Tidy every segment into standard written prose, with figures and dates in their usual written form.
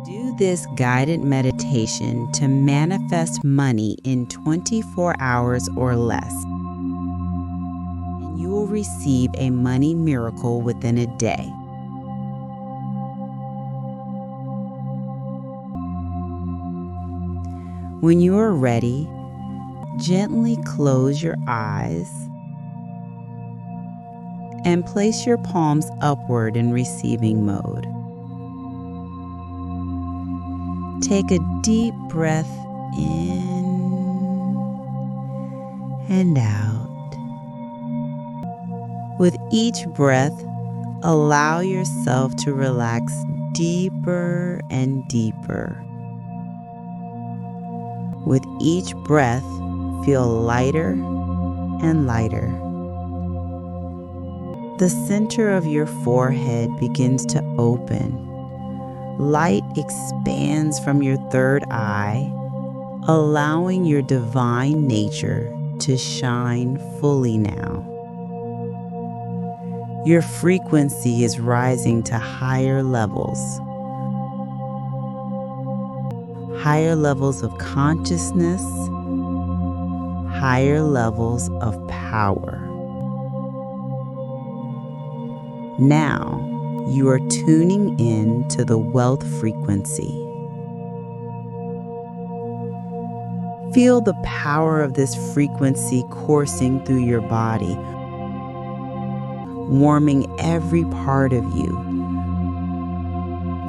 Do this guided meditation to manifest money in 24 hours or less, and you will receive a money miracle within a day. When you are ready, gently close your eyes and place your palms upward in receiving mode. Take a deep breath in and out. With each breath, allow yourself to relax deeper and deeper. With each breath, feel lighter and lighter. The center of your forehead begins to open. Light expands from your third eye, allowing your divine nature to shine fully now. Your frequency is rising to higher levels of consciousness, higher levels of power. Now, you are tuning in to the wealth frequency. Feel the power of this frequency coursing through your body, warming every part of you.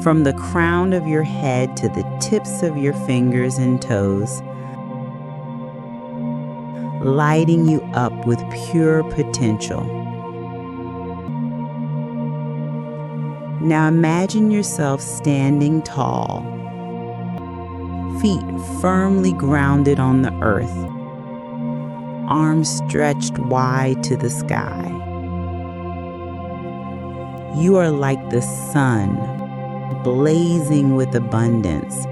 From the crown of your head to the tips of your fingers and toes, lighting you up with pure potential. Now imagine yourself standing tall, feet firmly grounded on the earth, arms stretched wide to the sky. You are like the sun, blazing with abundance,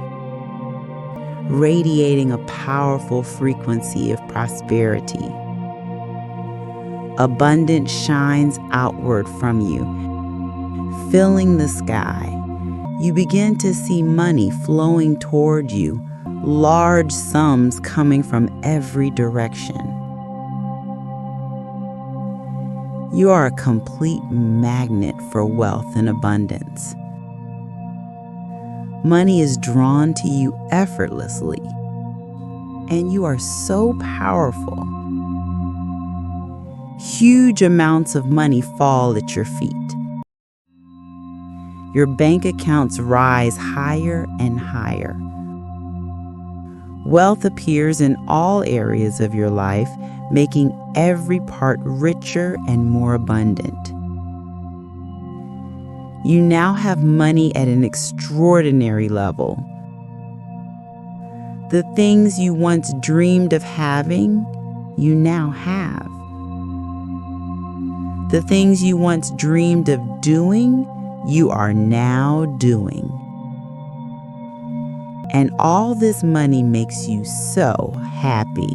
radiating a powerful frequency of prosperity. Abundance shines outward from you, filling the sky. You begin to see money flowing toward you, large sums coming from every direction. You are a complete magnet for wealth and abundance. Money is drawn to you effortlessly, and you are so powerful. Huge amounts of money fall at your feet. Your bank accounts rise higher and higher. Wealth appears in all areas of your life, making every part richer and more abundant. You now have money at an extraordinary level. The things you once dreamed of having, you now have. The things you once dreamed of doing, you are now doing. And all this money makes you so happy.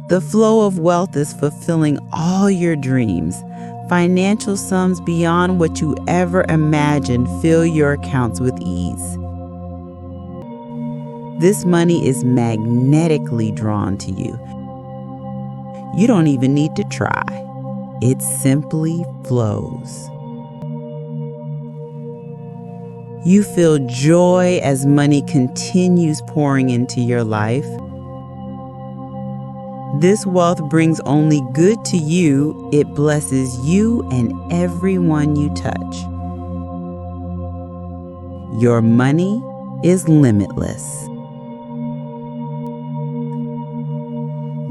The flow of wealth is fulfilling all your dreams. Financial sums beyond what you ever imagined fill your accounts with ease. This money is magnetically drawn to you. You don't even need to try. It simply flows. You feel joy as money continues pouring into your life. This wealth brings only good to you. It blesses you and everyone you touch. Your money is limitless.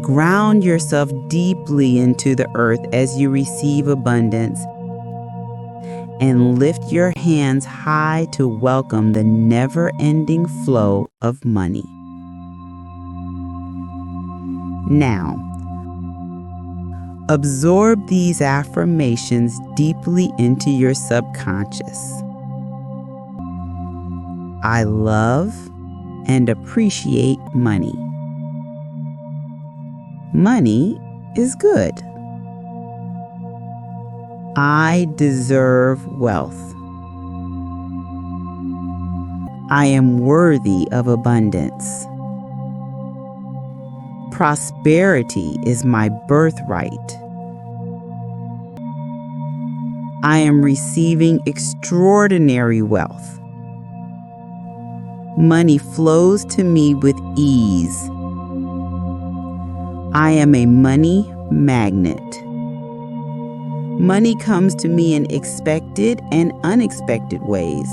Ground yourself deeply into the earth as you receive abundance, and lift your hands high to welcome the never-ending flow of money. Now, absorb these affirmations deeply into your subconscious. I love and appreciate money. Money is good. I deserve wealth. I am worthy of abundance. Prosperity is my birthright. I am receiving extraordinary wealth. Money flows to me with ease. I am a money magnet. Money comes to me in expected and unexpected ways.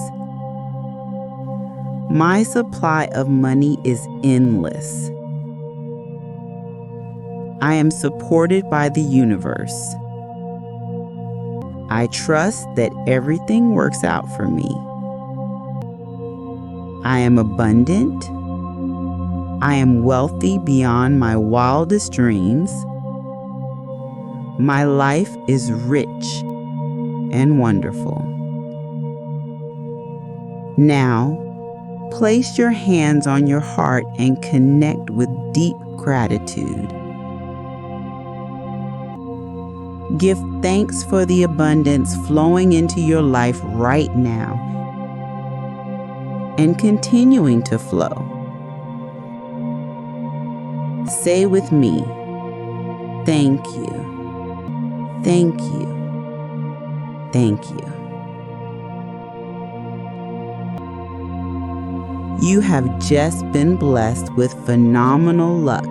My supply of money is endless. I am supported by the universe. I trust that everything works out for me. I am abundant. I am wealthy beyond my wildest dreams. My life is rich and wonderful. Now, place your hands on your heart and connect with deep gratitude. Give thanks for the abundance flowing into your life right now and continuing to flow. Say with me, thank you, thank you, thank you. You have just been blessed with phenomenal luck,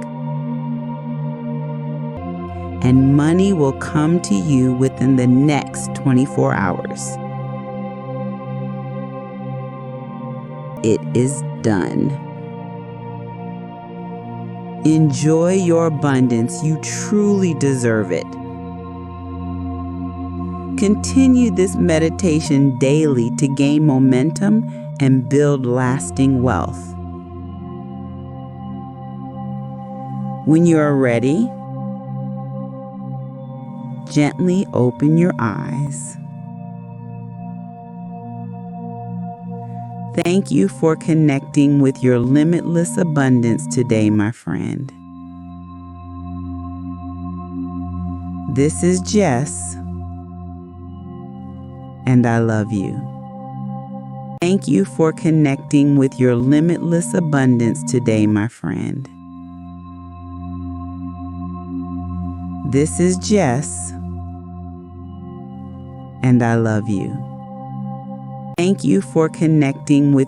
and money will come to you within the next 24 hours. It is done. Enjoy your abundance. You truly deserve it. Continue this meditation daily to gain momentum and build lasting wealth. When you are ready, gently open your eyes. Thank you for connecting with your limitless abundance today, my friend. This is Jess, and I love you. Thank you for connecting with your limitless abundance today, my friend. This is Jess, and I love you. Thank you for connecting with